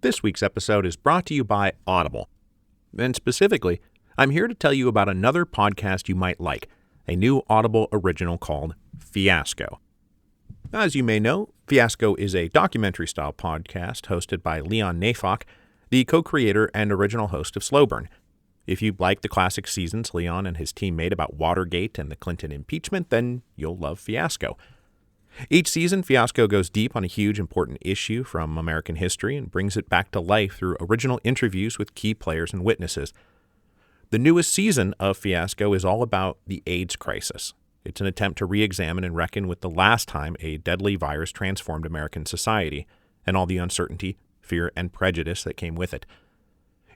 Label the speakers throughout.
Speaker 1: This week's episode is brought to you by Audible. And specifically, I'm here to tell you about another podcast you might like, a new Audible original called Fiasco. As you may know, Fiasco is a documentary-style podcast hosted by Leon Neyfakh, the co-creator and original host of Slow Burn. If you like the classic seasons Leon and his team made about Watergate and the Clinton impeachment, then you'll love Fiasco. Each season, Fiasco goes deep on a huge, important issue from American history and brings it back to life through original interviews with key players and witnesses. The newest season of Fiasco is all about the AIDS crisis. It's an attempt to re-examine and reckon with the last time a deadly virus transformed American society and all the uncertainty, fear, and prejudice that came with it.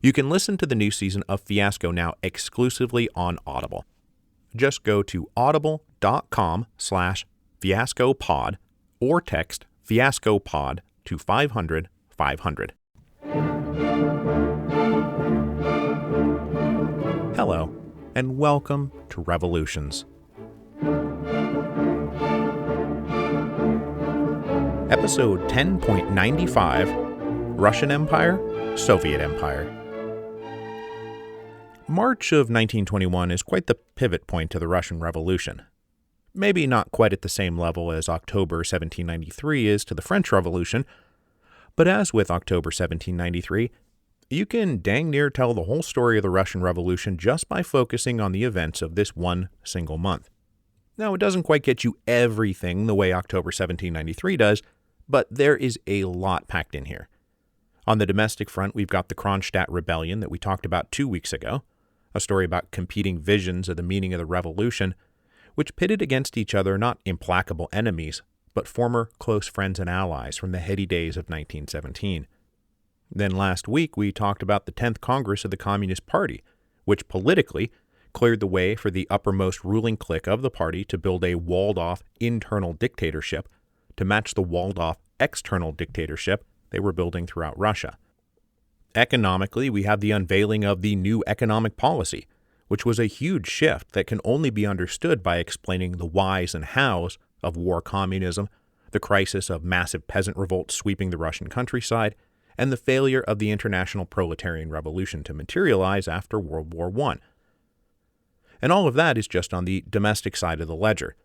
Speaker 1: You can listen to the new season of Fiasco now exclusively on Audible. Just go to audible.com/fiascopod or text fiascopod to 500 500. Hello, and welcome to Revolutions. Episode 10.95, Russian Empire, Soviet Empire. March of 1921 is quite the pivot point to the Russian Revolution. Maybe not quite at the same level as October 1793 is to the French Revolution, but as with October 1793, you can dang near tell the whole story of the Russian Revolution just by focusing on the events of this one single month. Now, it doesn't quite get you everything the way October 1793 does, but there is a lot packed in here. On the domestic front, we've got the Kronstadt Rebellion that we talked about 2 weeks ago, a story about competing visions of the meaning of the revolution, which pitted against each other not implacable enemies, but former close friends and allies from the heady days of 1917. Then last week, we talked about the 10th Congress of the Communist Party, which politically cleared the way for the uppermost ruling clique of the party to build a walled-off internal dictatorship to match the walled-off external dictatorship they were building throughout Russia. Economically, we have the unveiling of the new economic policy, which was a huge shift that can only be understood by explaining the whys and hows of war communism, the crisis of massive peasant revolts sweeping the Russian countryside, and the failure of the international proletarian revolution to materialize after World War I. And all of that is just on the domestic side of the ledger.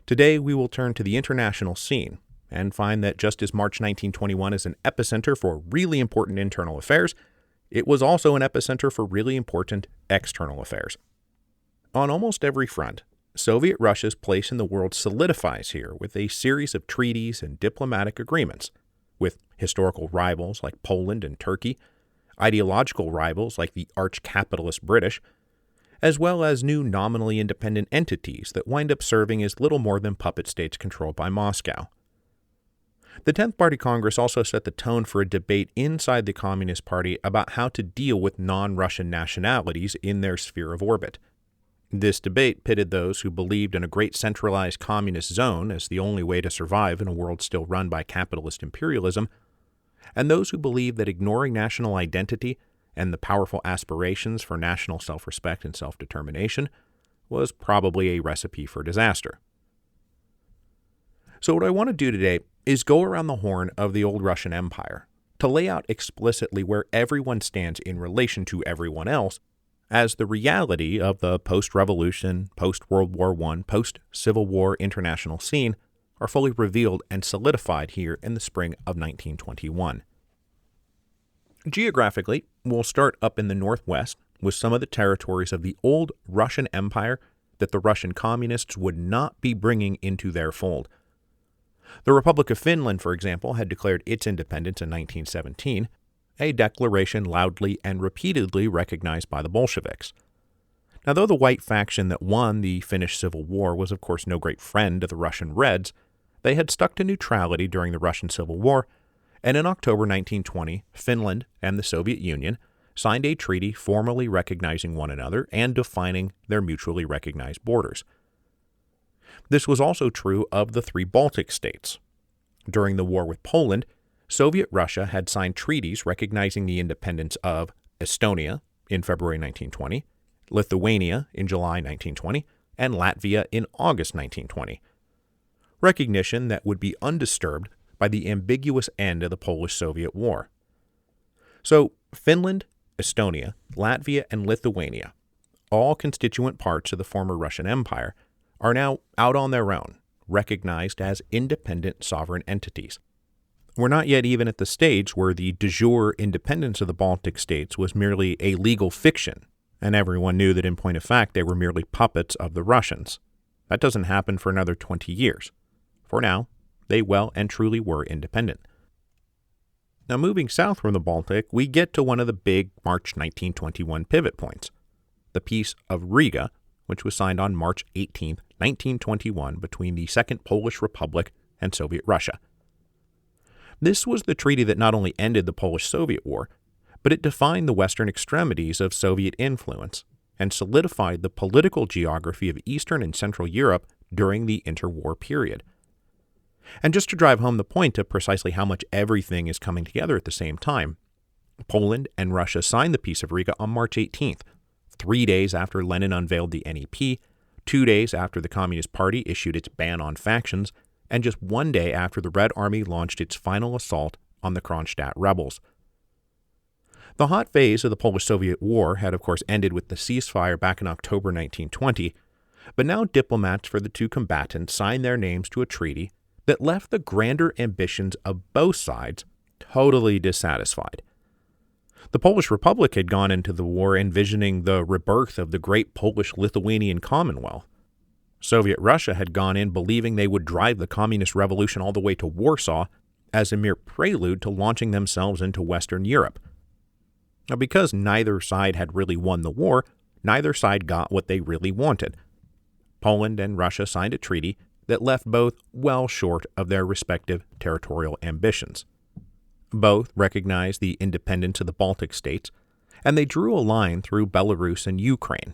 Speaker 1: Today, we will turn to the international scene and find that just as March 1921 is an epicenter for really important internal affairs, it was also an epicenter for really important external affairs. On almost every front, Soviet Russia's place in the world solidifies here with a series of treaties and diplomatic agreements, with historical rivals like Poland and Turkey, ideological rivals like the arch-capitalist British, as well as new nominally independent entities that wind up serving as little more than puppet states controlled by Moscow. The 10th Party Congress also set the tone for a debate inside the Communist Party about how to deal with non-Russian nationalities in their sphere of orbit. This debate pitted those who believed in a great centralized communist zone as the only way to survive in a world still run by capitalist imperialism, and those who believed that ignoring national identity and the powerful aspirations for national self-respect and self-determination was probably a recipe for disaster. So what I want to do today is go around the horn of the old Russian Empire to lay out explicitly where everyone stands in relation to everyone else as the reality of the post-revolution, post-World War I, post-Civil War international scene are fully revealed and solidified here in the spring of 1921. Geographically, we'll start up in the northwest with some of the territories of the old Russian Empire that the Russian communists would not be bringing into their fold. The Republic of Finland, for example, had declared its independence in 1917, a declaration loudly and repeatedly recognized by the Bolsheviks. Now, though the white faction that won the Finnish Civil War was of course no great friend of the Russian Reds, they had stuck to neutrality during the Russian Civil War, and in October 1920, Finland and the Soviet Union signed a treaty formally recognizing one another and defining their mutually recognized borders. This was also true of the three Baltic states. During the war with Poland, Soviet Russia had signed treaties recognizing the independence of Estonia in February 1920, Lithuania in July 1920, and Latvia in August 1920. Recognition that would be undisturbed by the ambiguous end of the Polish-Soviet War. So Finland, Estonia, Latvia, and Lithuania, all constituent parts of the former Russian Empire, are now out on their own, recognized as independent sovereign entities. We're not yet even at the stage where the de jure independence of the Baltic states was merely a legal fiction, and everyone knew that in point of fact they were merely puppets of the Russians. That doesn't happen for another 20 years. For now, they well and truly were independent. Now, moving south from the Baltic, we get to one of the big March 1921 pivot points, the Peace of Riga, which was signed on March 18, 1921, between the Second Polish Republic and Soviet Russia. This was the treaty that not only ended the Polish-Soviet War, but it defined the western extremities of Soviet influence and solidified the political geography of Eastern and Central Europe during the interwar period. And just to drive home the point of precisely how much everything is coming together at the same time, Poland and Russia signed the Peace of Riga on March 18th, 3 days after Lenin unveiled the NEP, 2 days after the Communist Party issued its ban on factions, and just 1 day after the Red Army launched its final assault on the Kronstadt rebels. The hot phase of the Polish-Soviet War had of course ended with the ceasefire back in October 1920, but now diplomats for the two combatants signed their names to a treaty that left the grander ambitions of both sides totally dissatisfied. The Polish Republic had gone into the war envisioning the rebirth of the great Polish-Lithuanian Commonwealth. Soviet Russia had gone in believing they would drive the communist revolution all the way to Warsaw as a mere prelude to launching themselves into Western Europe. Now, because neither side had really won the war, neither side got what they really wanted. Poland and Russia signed a treaty that left both well short of their respective territorial ambitions. Both recognized the independence of the Baltic states, and they drew a line through Belarus and Ukraine,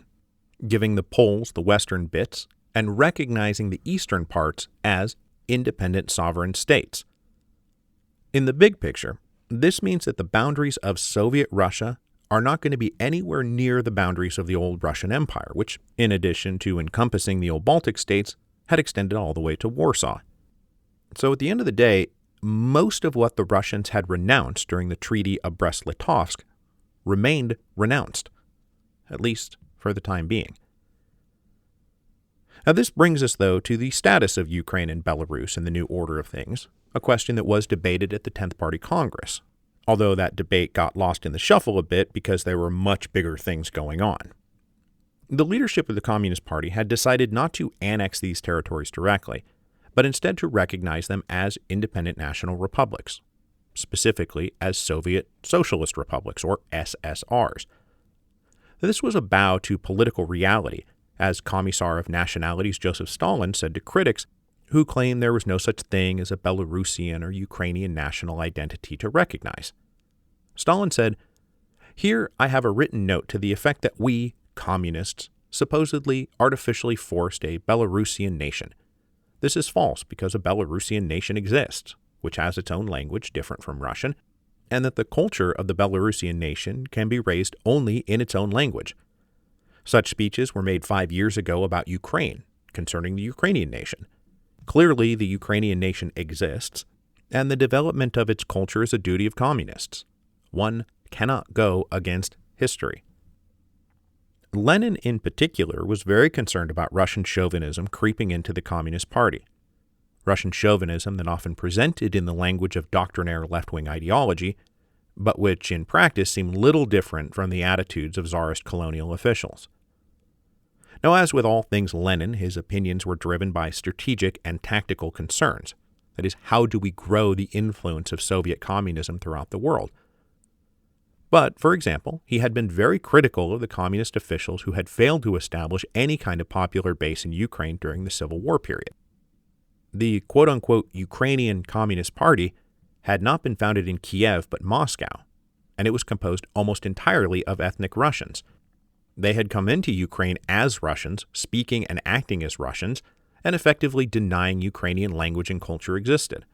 Speaker 1: giving the Poles the western bits and recognizing the eastern parts as independent sovereign states. In the big picture, this means that the boundaries of Soviet Russia are not going to be anywhere near the boundaries of the old Russian Empire, which, in addition to encompassing the old Baltic states, had extended all the way to Warsaw. So at the end of the day, most of what the Russians had renounced during the Treaty of Brest-Litovsk remained renounced, at least for the time being. Now this brings us, though, to the status of Ukraine and Belarus in the new order of things, a question that was debated at the 10th Party Congress, although that debate got lost in the shuffle a bit because there were much bigger things going on. The leadership of the Communist Party had decided not to annex these territories directly, but instead to recognize them as independent national republics, specifically as Soviet Socialist Republics, or SSRs. This was a bow to political reality, as Commissar of Nationalities Joseph Stalin said to critics who claimed there was no such thing as a Belarusian or Ukrainian national identity to recognize. Stalin said, "Here I have a written note to the effect that we, communists, supposedly artificially forced a Belarusian nation. This is false because a Belarusian nation exists, which has its own language different from Russian, and that the culture of the Belarusian nation can be raised only in its own language. Such speeches were made 5 years ago about Ukraine, concerning the Ukrainian nation. Clearly, the Ukrainian nation exists, and the development of its culture is a duty of communists. One cannot go against history." Lenin, in particular, was very concerned about Russian chauvinism creeping into the Communist Party. Russian chauvinism that often presented in the language of doctrinaire left-wing ideology, but which in practice seemed little different from the attitudes of Tsarist colonial officials. Now, as with all things Lenin, his opinions were driven by strategic and tactical concerns. That is, how do we grow the influence of Soviet communism throughout the world? But, for example, he had been very critical of the communist officials who had failed to establish any kind of popular base in Ukraine during the Civil War period. The quote-unquote Ukrainian Communist Party had not been founded in Kiev but Moscow, and it was composed almost entirely of ethnic Russians. They had come into Ukraine as Russians, speaking and acting as Russians, and effectively denying Ukrainian language and culture existed.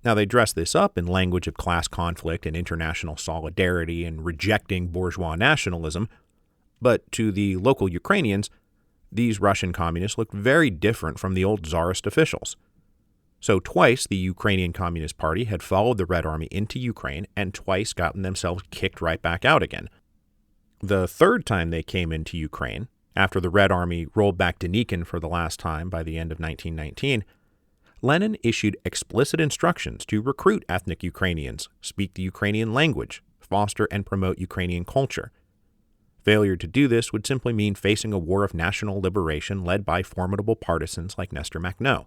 Speaker 1: Now, they dress this up in language of class conflict and international solidarity and rejecting bourgeois nationalism, but to the local Ukrainians, these Russian communists looked very different from the old Tsarist officials. So twice the Ukrainian Communist Party had followed the Red Army into Ukraine and twice gotten themselves kicked right back out again. The third time they came into Ukraine, after the Red Army rolled back Denikin for the last time by the end of 1919, Lenin issued explicit instructions to recruit ethnic Ukrainians, speak the Ukrainian language, foster and promote Ukrainian culture. Failure to do this would simply mean facing a war of national liberation led by formidable partisans like Nestor Makhno.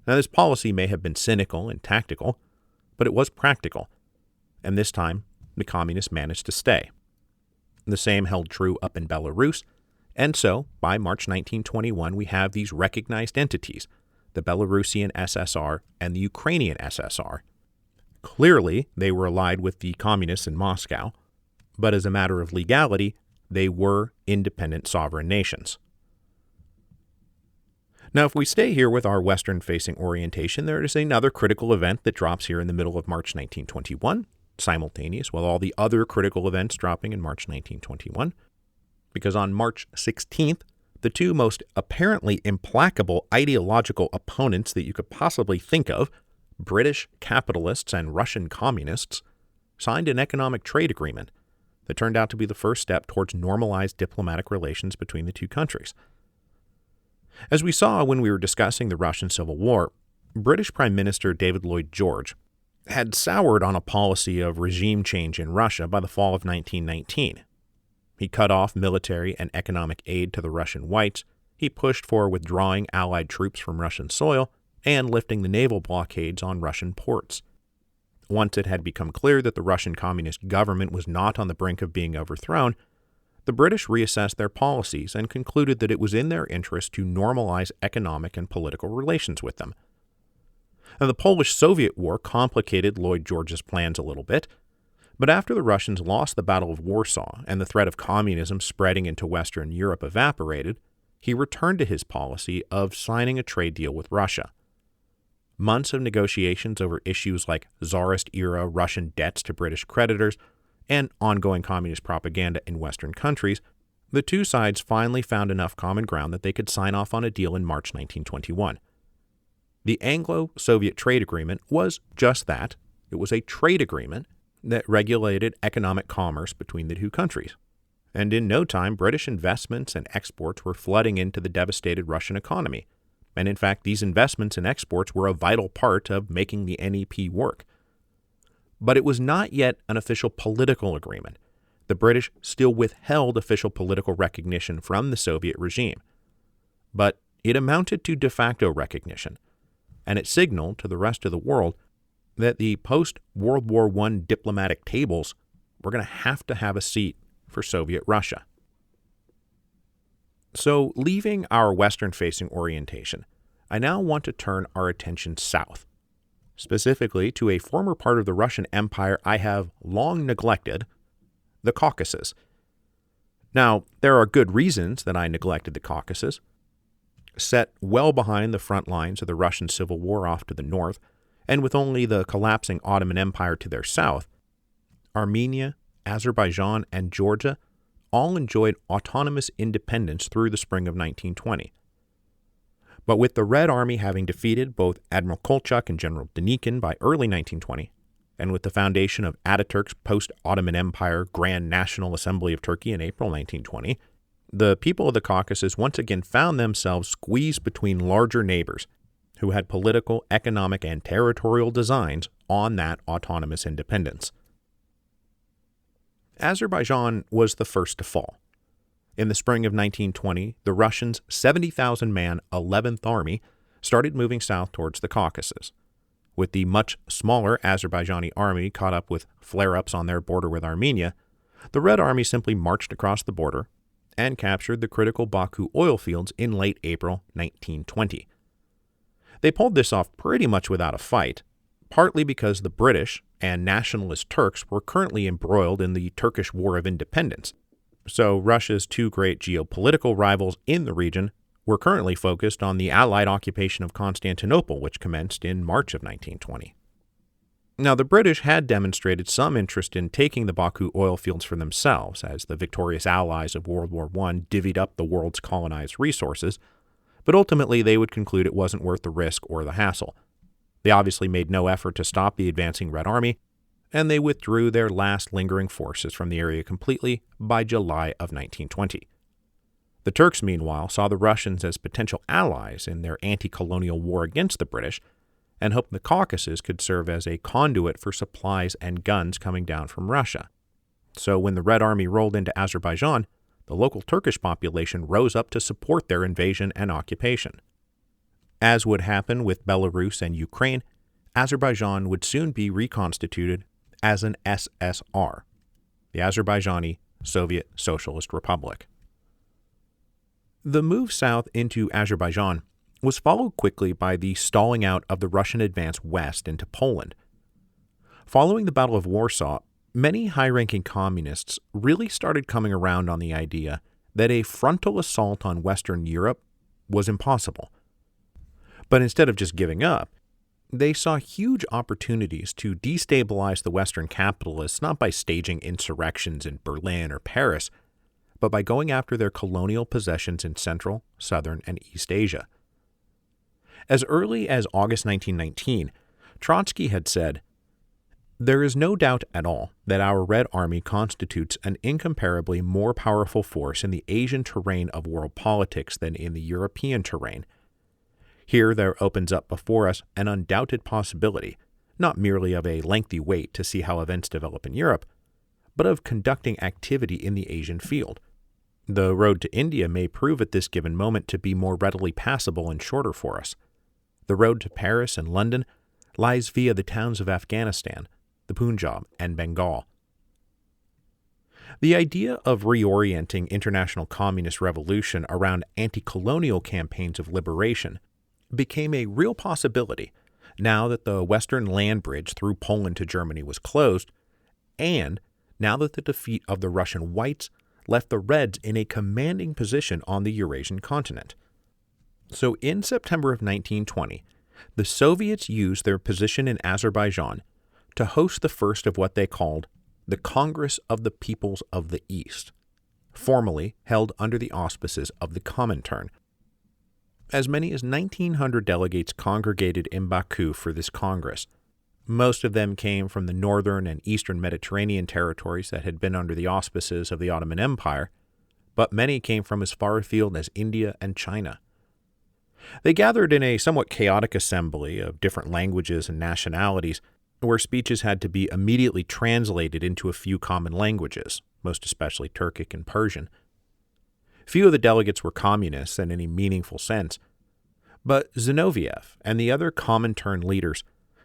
Speaker 1: Now, this policy may have been cynical and tactical, but it was practical, and this time the communists managed to stay. The same held true up in Belarus, and so, by March 1921, we have these recognized entities, the Belarusian SSR and the Ukrainian SSR. Clearly, they were allied with the communists in Moscow, but as a matter of legality, they were independent sovereign nations. Now, if we stay here with our Western-facing orientation, there is another critical event that drops here in the middle of March 1921, simultaneous with all the other critical events dropping in March 1921, because on March 16th, the two most apparently implacable ideological opponents that you could possibly think of, British capitalists and Russian communists, signed an economic trade agreement that turned out to be the first step towards normalized diplomatic relations between the two countries. As we saw when we were discussing the Russian Civil War, British Prime Minister David Lloyd George had soured on a policy of regime change in Russia by the fall of 1919. He cut off military and economic aid to the Russian whites, he pushed for withdrawing Allied troops from Russian soil, and lifting the naval blockades on Russian ports. Once it had become clear that the Russian Communist government was not on the brink of being overthrown, the British reassessed their policies and concluded that it was in their interest to normalize economic and political relations with them. Now, the Polish-Soviet War complicated Lloyd George's plans a little bit, but after the Russians lost the Battle of Warsaw and the threat of communism spreading into Western Europe evaporated, he returned to his policy of signing a trade deal with Russia. Months of negotiations over issues like Tsarist-era Russian debts to British creditors and ongoing communist propaganda in Western countries, the two sides finally found enough common ground that they could sign off on a deal in March 1921. The Anglo-Soviet trade agreement was just that. It was a trade agreement that regulated economic commerce between the two countries. And in no time, British investments and exports were flooding into the devastated Russian economy. And in fact, these investments and exports were a vital part of making the NEP work. But it was not yet an official political agreement. The British still withheld official political recognition from the Soviet regime. But it amounted to de facto recognition, and it signaled to the rest of the world that the post-World War I diplomatic tables were going to have a seat for Soviet Russia. So, leaving our Western-facing orientation, I now want to turn our attention south, specifically to a former part of the Russian Empire I have long neglected, the Caucasus. Now, there are good reasons that I neglected the Caucasus. Set well behind the front lines of the Russian Civil War off to the north, and with only the collapsing Ottoman Empire to their south, Armenia, Azerbaijan, and Georgia all enjoyed autonomous independence through the spring of 1920. But with the Red Army having defeated both Admiral Kolchak and General Denikin by early 1920, and with the foundation of Ataturk's post-Ottoman Empire Grand National Assembly of Turkey in April 1920, the people of the Caucasus once again found themselves squeezed between larger neighbors who had political, economic, and territorial designs on that autonomous independence. Azerbaijan was the first to fall. In the spring of 1920, the Russians' 70,000-man 11th Army started moving south towards the Caucasus. With the much smaller Azerbaijani army caught up with flare-ups on their border with Armenia, the Red Army simply marched across the border and captured the critical Baku oil fields in late April 1920. They pulled this off pretty much without a fight, partly because the British and nationalist Turks were currently embroiled in the Turkish War of Independence, so Russia's two great geopolitical rivals in the region were currently focused on the Allied occupation of Constantinople, which commenced in March of 1920. Now, the British had demonstrated some interest in taking the Baku oil fields for themselves, as the victorious allies of World War I divvied up the world's colonized resources, but ultimately they would conclude it wasn't worth the risk or the hassle. They obviously made no effort to stop the advancing Red Army, and they withdrew their last lingering forces from the area completely by July of 1920. The Turks, meanwhile, saw the Russians as potential allies in their anti-colonial war against the British, and hoped the Caucasus could serve as a conduit for supplies and guns coming down from Russia. So when the Red Army rolled into Azerbaijan, the local Turkish population rose up to support their invasion and occupation. As would happen with Belarus and Ukraine, Azerbaijan would soon be reconstituted as an SSR, the Azerbaijani Soviet Socialist Republic. The move south into Azerbaijan was followed quickly by the stalling out of the Russian advance west into Poland. Following the Battle of Warsaw, many high-ranking communists really started coming around on the idea that a frontal assault on Western Europe was impossible. But instead of just giving up, they saw huge opportunities to destabilize the Western capitalists not by staging insurrections in Berlin or Paris, but by going after their colonial possessions in Central, Southern, and East Asia. As early as August 1919, Trotsky had said, "There is no doubt at all that our Red Army constitutes an incomparably more powerful force in the Asian terrain of world politics than in the European terrain. Here there opens up before us an undoubted possibility, not merely of a lengthy wait to see how events develop in Europe, but of conducting activity in the Asian field. The road to India may prove at this given moment to be more readily passable and shorter for us. The road to Paris and London lies via the towns of Afghanistan, the Punjab, and Bengal." The idea of reorienting international communist revolution around anti-colonial campaigns of liberation became a real possibility now that the western land bridge through Poland to Germany was closed, and now that the defeat of the Russian Whites left the Reds in a commanding position on the Eurasian continent. So in September of 1920, the Soviets used their position in Azerbaijan to host the first of what they called the Congress of the Peoples of the East, formally held under the auspices of the Comintern. As many as 1,900 delegates congregated in Baku for this Congress. Most of them came from the northern and eastern Mediterranean territories that had been under the auspices of the Ottoman Empire, but many came from as far afield as India and China. They gathered in a somewhat chaotic assembly of different languages and nationalities, where speeches had to be immediately translated into a few common languages, most especially Turkic and Persian. Few of the delegates were communists in any meaningful sense, but Zinoviev and the other Comintern leaders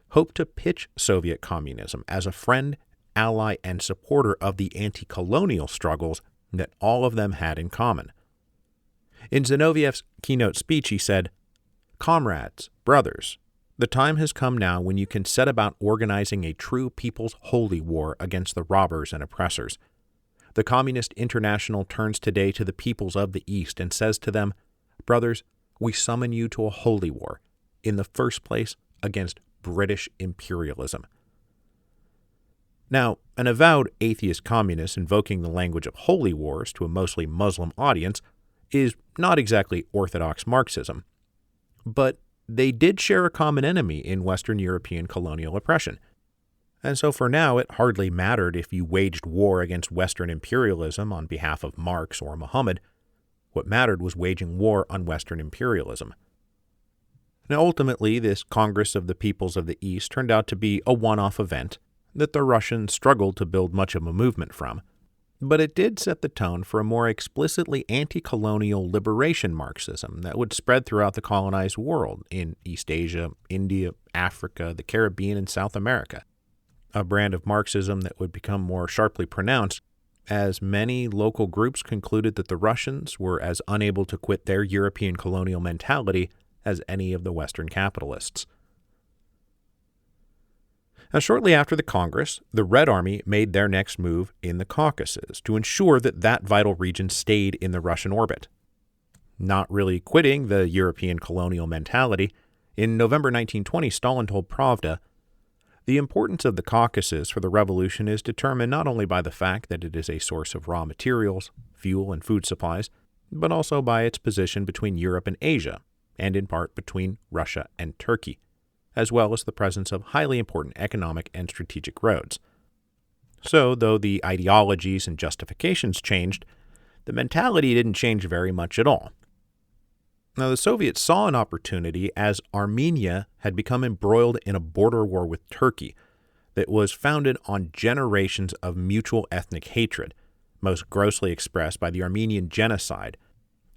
Speaker 1: hoped to pitch Soviet communism as a friend, ally, and supporter of the anti-colonial struggles that all of them had in common. In Zinoviev's keynote speech, he said, "Comrades, brothers, the time has come now when you can set about organizing a true people's holy war against the robbers and oppressors. The Communist International turns today to the peoples of the East and says to them, 'Brothers, we summon you to a holy war, in the first place against British imperialism.'" Now, an avowed atheist communist invoking the language of holy wars to a mostly Muslim audience is not exactly orthodox Marxism, but they did share a common enemy in Western European colonial oppression. And so for now, it hardly mattered if you waged war against Western imperialism on behalf of Marx or Muhammad. What mattered was waging war on Western imperialism. Now, ultimately, this Congress of the Peoples of the East turned out to be a one-off event that the Russians struggled to build much of a movement from, but it did set the tone for a more explicitly anti-colonial liberation Marxism that would spread throughout the colonized world in East Asia, India, Africa, the Caribbean, and South America. A brand of Marxism that would become more sharply pronounced as many local groups concluded that the Russians were as unable to quit their European colonial mentality as any of the Western capitalists. Now, shortly after the Congress, the Red Army made their next move in the Caucasus to ensure that that vital region stayed in the Russian orbit. Not really quitting the European colonial mentality, in November 1920, Stalin told Pravda, "The importance of the Caucasus for the revolution is determined not only by the fact that it is a source of raw materials, fuel, and food supplies, but also by its position between Europe and Asia, and in part between Russia and Turkey, as well as the presence of highly important economic and strategic roads. So, though the ideologies and justifications changed, the mentality didn't change very much at all. Now, the Soviets saw an opportunity as Armenia had become embroiled in a border war with Turkey that was founded on generations of mutual ethnic hatred, most grossly expressed by the Armenian genocide,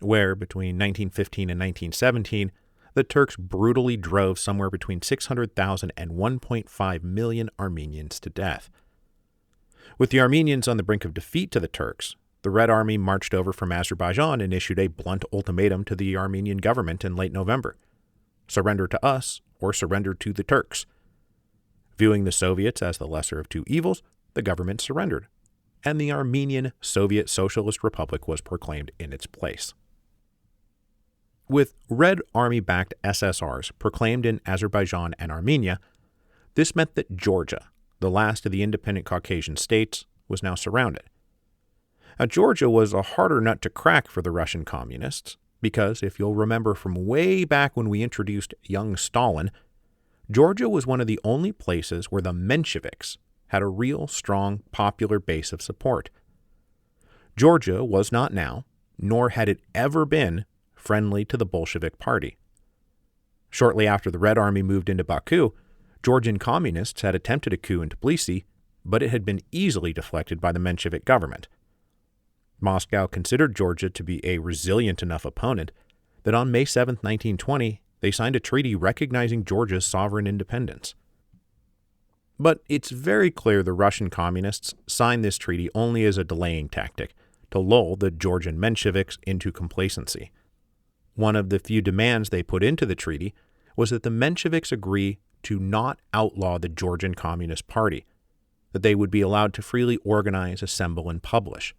Speaker 1: where between 1915 and 1917, the Turks brutally drove somewhere between 600,000 and 1.5 million Armenians to death. With the Armenians on the brink of defeat to the Turks, the Red Army marched over from Azerbaijan and issued a blunt ultimatum to the Armenian government in late November: surrender to us or surrender to the Turks. Viewing the Soviets as the lesser of two evils, the government surrendered, and the Armenian Soviet Socialist Republic was proclaimed in its place. With Red Army-backed SSRs proclaimed in Azerbaijan and Armenia, this meant that Georgia, the last of the independent Caucasian states, was now surrounded. Now, Georgia was a harder nut to crack for the Russian communists, because if you'll remember from way back when we introduced young Stalin, Georgia was one of the only places where the Mensheviks had a real strong popular base of support. Georgia was not now, nor had it ever been, friendly to the Bolshevik Party. Shortly after the Red Army moved into Baku, Georgian communists had attempted a coup in Tbilisi, but it had been easily deflected by the Menshevik government. Moscow considered Georgia to be a resilient enough opponent that on May 7, 1920, they signed a treaty recognizing Georgia's sovereign independence. But it's very clear the Russian communists signed this treaty only as a delaying tactic to lull the Georgian Mensheviks into complacency. One of the few demands they put into the treaty was that the Mensheviks agree to not outlaw the Georgian Communist Party, that they would be allowed to freely organize, assemble, and publish.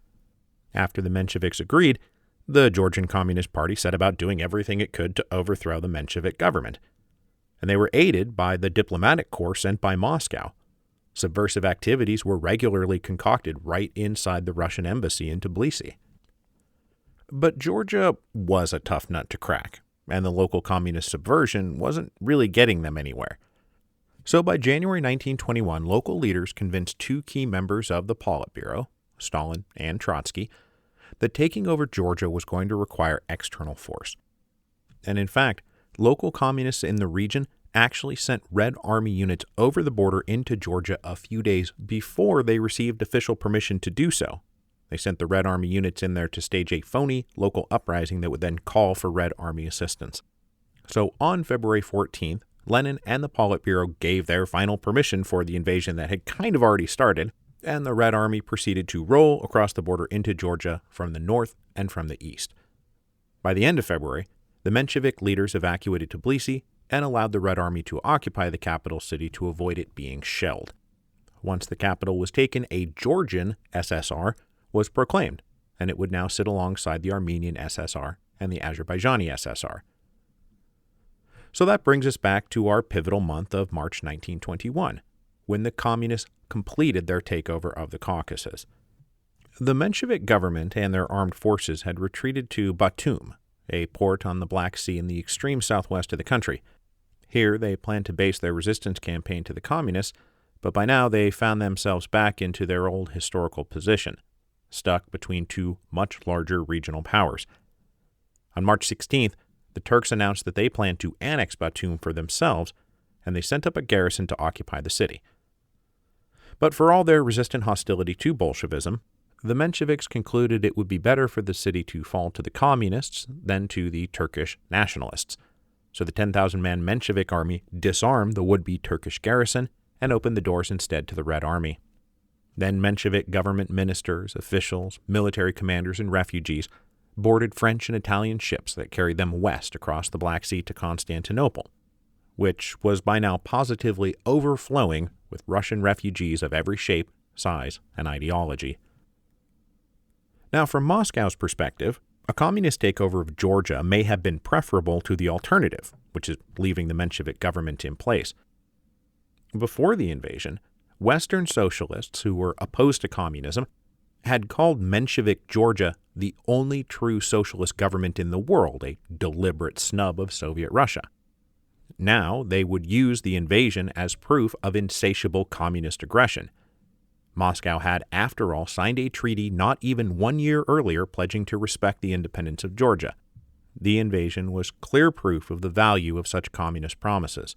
Speaker 1: After the Mensheviks agreed, the Georgian Communist Party set about doing everything it could to overthrow the Menshevik government, and they were aided by the diplomatic corps sent by Moscow. Subversive activities were regularly concocted right inside the Russian embassy in Tbilisi. But Georgia was a tough nut to crack, and the local communist subversion wasn't really getting them anywhere. So by January 1921, local leaders convinced two key members of the Politburo, Stalin and Trotsky, that taking over Georgia was going to require external force. And in fact, local communists in the region actually sent Red Army units over the border into Georgia a few days before they received official permission to do so. They sent the Red Army units in there to stage a phony local uprising that would then call for Red Army assistance. So on February 14th, Lenin and the Politburo gave their final permission for the invasion that had kind of already started, and the Red Army proceeded to roll across the border into Georgia from the north and from the east. By the end of February, the Menshevik leaders evacuated Tbilisi and allowed the Red Army to occupy the capital city to avoid it being shelled. Once the capital was taken, a Georgian SSR was proclaimed, and it would now sit alongside the Armenian SSR and the Azerbaijani SSR. So that brings us back to our pivotal month of March 1921, when the communists completed their takeover of the Caucasus. The Menshevik government and their armed forces had retreated to Batum, a port on the Black Sea in the extreme southwest of the country. Here they planned to base their resistance campaign to the communists, but by now they found themselves back into their old historical position, stuck between two much larger regional powers. On March 16th, the Turks announced that they planned to annex Batum for themselves, and they sent up a garrison to occupy the city. But for all their resistant hostility to Bolshevism, the Mensheviks concluded it would be better for the city to fall to the communists than to the Turkish nationalists. So the 10,000-man Menshevik army disarmed the would-be Turkish garrison and opened the doors instead to the Red Army. Then Menshevik government ministers, officials, military commanders, and refugees boarded French and Italian ships that carried them west across the Black Sea to Constantinople, which was by now positively overflowing with Russian refugees of every shape, size, and ideology. Now, from Moscow's perspective, a communist takeover of Georgia may have been preferable to the alternative, which is leaving the Menshevik government in place. Before the invasion, Western socialists who were opposed to communism had called Menshevik Georgia the only true socialist government in the world, a deliberate snub of Soviet Russia. Now they would use the invasion as proof of insatiable communist aggression. Moscow had, after all, signed a treaty not even 1 year earlier pledging to respect the independence of Georgia. The invasion was clear proof of the value of such communist promises.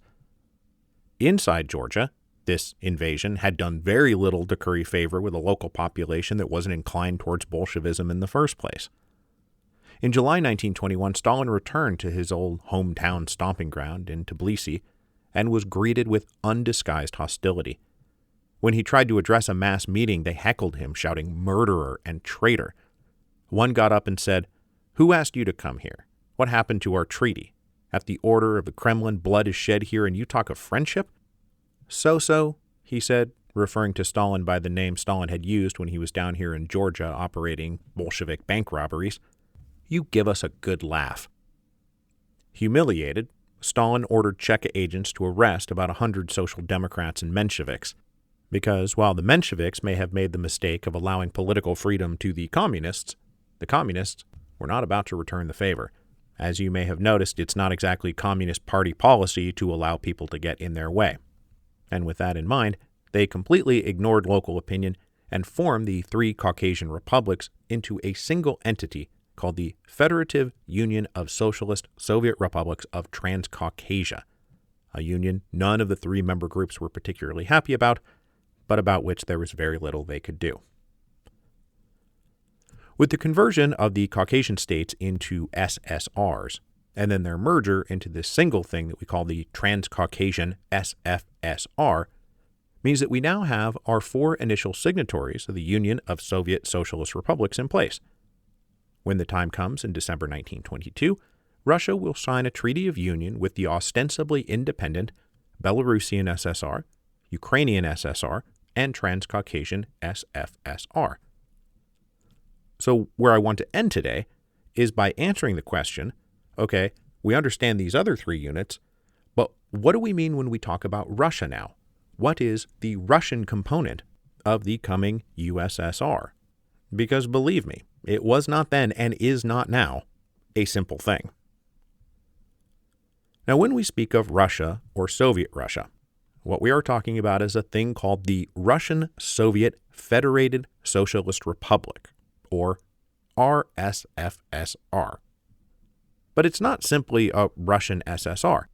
Speaker 1: Inside Georgia, this invasion had done very little to curry favor with a local population that wasn't inclined towards Bolshevism in the first place. In July 1921, Stalin returned to his old hometown stomping ground in Tbilisi and was greeted with undisguised hostility. When he tried to address a mass meeting, they heckled him, shouting "murderer" and "traitor." One got up and said, "Who asked you to come here? What happened to our treaty? At the order of the Kremlin, blood is shed here, and you talk of friendship?" "So," he said, referring to Stalin by the name Stalin had used when he was down here in Georgia operating Bolshevik bank robberies. "You give us a good laugh." Humiliated, Stalin ordered Cheka agents to arrest about 100 Social Democrats and Mensheviks, because while the Mensheviks may have made the mistake of allowing political freedom to the communists were not about to return the favor. As you may have noticed, it's not exactly Communist Party policy to allow people to get in their way. And with that in mind, they completely ignored local opinion and formed the three Caucasian republics into a single entity called the Federative Union of Socialist Soviet Republics of Transcaucasia, a union none of the three member groups were particularly happy about, but about which there was very little they could do. With the conversion of the Caucasian states into SSRs, and then their merger into this single thing that we call the Transcaucasian SFSR, means that we now have our four initial signatories of the Union of Soviet Socialist Republics in place. When the time comes in December 1922, Russia will sign a treaty of union with the ostensibly independent Belarusian SSR, Ukrainian SSR, and Transcaucasian SFSR. So where I want to end today is by answering the question, okay, we understand these other three units, but what do we mean when we talk about Russia now? What is the Russian component of the coming USSR? Because believe me, it was not then and is not now a simple thing. Now, when we speak of Russia or Soviet Russia, what we are talking about is a thing called the Russian Soviet Federated Socialist Republic, or RSFSR. But it's not simply a Russian SSR,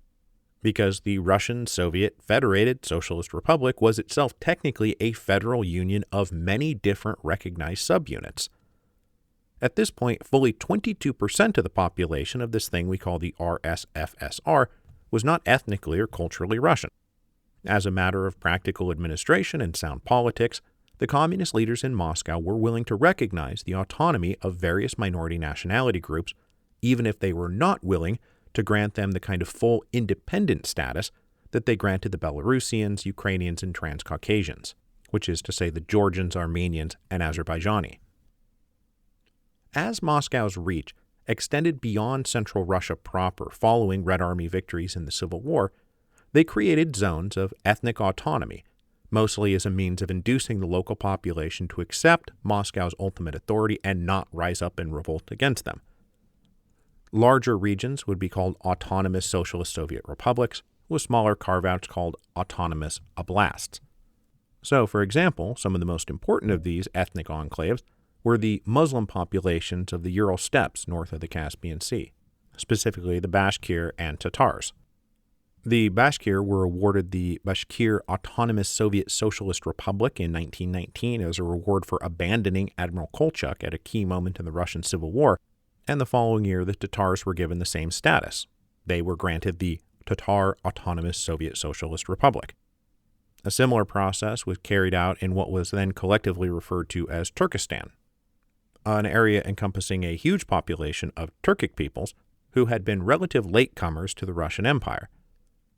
Speaker 1: because the Russian Soviet Federated Socialist Republic was itself technically a federal union of many different recognized subunits. At this point, fully 22% of the population of this thing we call the RSFSR was not ethnically or culturally Russian. As a matter of practical administration and sound politics, the communist leaders in Moscow were willing to recognize the autonomy of various minority nationality groups, even if they were not willing to grant them the kind of full independent status that they granted the Belarusians, Ukrainians, and Transcaucasians, which is to say the Georgians, Armenians, and Azerbaijani. As Moscow's reach extended beyond central Russia proper following Red Army victories in the Civil War, they created zones of ethnic autonomy, mostly as a means of inducing the local population to accept Moscow's ultimate authority and not rise up in revolt against them. Larger regions would be called autonomous socialist Soviet republics, with smaller carve-outs called autonomous oblasts. So, for example, some of the most important of these ethnic enclaves were the Muslim populations of the Ural steppes north of the Caspian Sea, specifically the Bashkir and Tatars. The Bashkir were awarded the Bashkir Autonomous Soviet Socialist Republic in 1919 as a reward for abandoning Admiral Kolchak at a key moment in the Russian Civil War, and the following year the Tatars were given the same status. They were granted the Tatar Autonomous Soviet Socialist Republic. A similar process was carried out in what was then collectively referred to as Turkestan, an area encompassing a huge population of Turkic peoples who had been relative latecomers to the Russian Empire.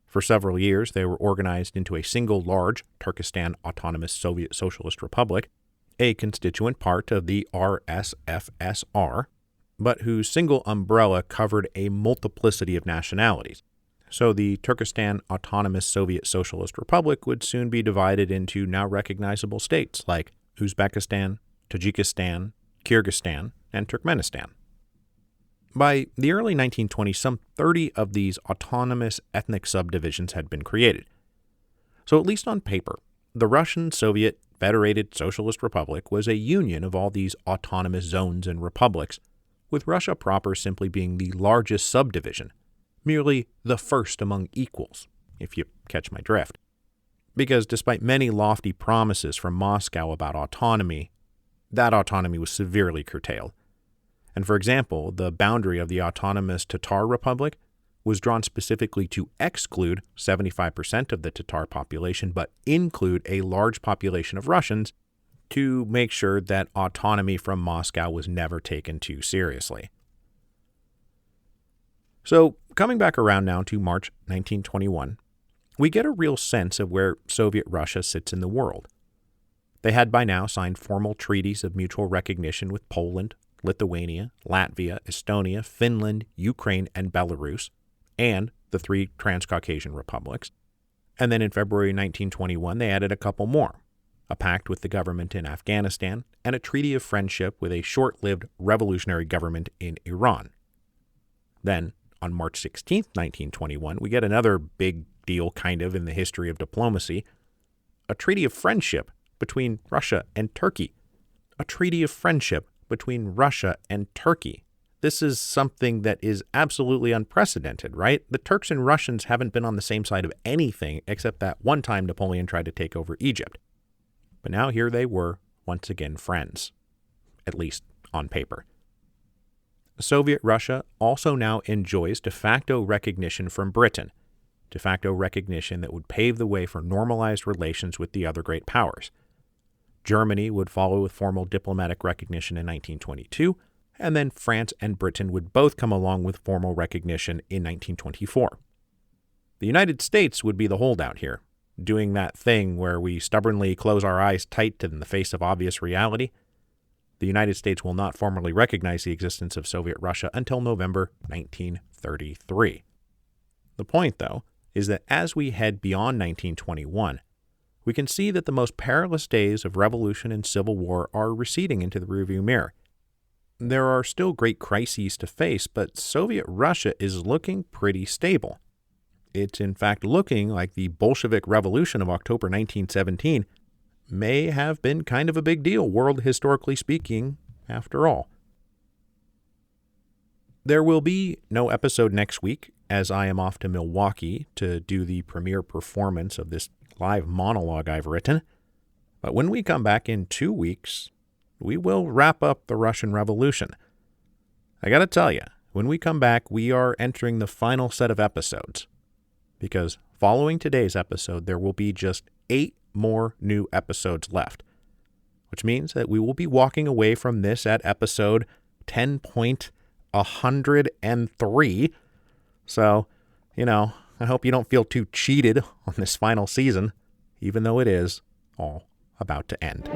Speaker 1: For several years, they were organized into a single large Turkestan Autonomous Soviet Socialist Republic, a constituent part of the RSFSR, but whose single umbrella covered a multiplicity of nationalities. So the Turkestan Autonomous Soviet Socialist Republic would soon be divided into now recognizable states like Uzbekistan, Tajikistan, Kyrgyzstan, and Turkmenistan. By the early 1920s, some 30 of these autonomous ethnic subdivisions had been created. So at least on paper, the Russian Soviet Federated Socialist Republic was a union of all these autonomous zones and republics, with Russia proper simply being the largest subdivision, merely the first among equals, if you catch my drift. Because despite many lofty promises from Moscow about autonomy, that autonomy was severely curtailed. And for example, the boundary of the autonomous Tatar Republic was drawn specifically to exclude 75% of the Tatar population, but include a large population of Russians to make sure that autonomy from Moscow was never taken too seriously. So, coming back around now to March 1921, we get a real sense of where Soviet Russia sits in the world. They had by now signed formal treaties of mutual recognition with Poland, Lithuania, Latvia, Estonia, Finland, Ukraine, and Belarus, and the 3 Transcaucasian republics. And then in February 1921, they added a couple more, a pact with the government in Afghanistan, and a treaty of friendship with a short-lived revolutionary government in Iran. Then, on March 16, 1921, we get another big deal kind of in the history of diplomacy, a treaty of friendship between Russia and Turkey. A treaty of friendship between Russia and Turkey. This is something that is absolutely unprecedented, right? The Turks and Russians haven't been on the same side of anything except that one time Napoleon tried to take over Egypt. But now here they were, once again friends, at least on paper. Soviet Russia also now enjoys de facto recognition from Britain, de facto recognition that would pave the way for normalized relations with the other great powers. Germany would follow with formal diplomatic recognition in 1922, and then France and Britain would both come along with formal recognition in 1924. The United States would be the holdout here, doing that thing where we stubbornly close our eyes tight in the face of obvious reality. The United States will not formally recognize the existence of Soviet Russia until November 1933. The point, though, is that as we head beyond 1921, we can see that the most perilous days of revolution and civil war are receding into the rearview mirror. There are still great crises to face, but Soviet Russia is looking pretty stable. It's in fact looking like the Bolshevik Revolution of October 1917 may have been kind of a big deal, world historically speaking, after all. There will be no episode next week, as I am off to Milwaukee to do the premiere performance of this live monologue I've written. But when we come back in 2 weeks, we will wrap up the Russian Revolution. I gotta tell you, when we come back, we are entering the final set of episodes. Because following today's episode, there will be just 8 more new episodes left. Which means that we will be walking away from this at episode 10.103. So, I hope you don't feel too cheated on this final season, even though it is all about to end.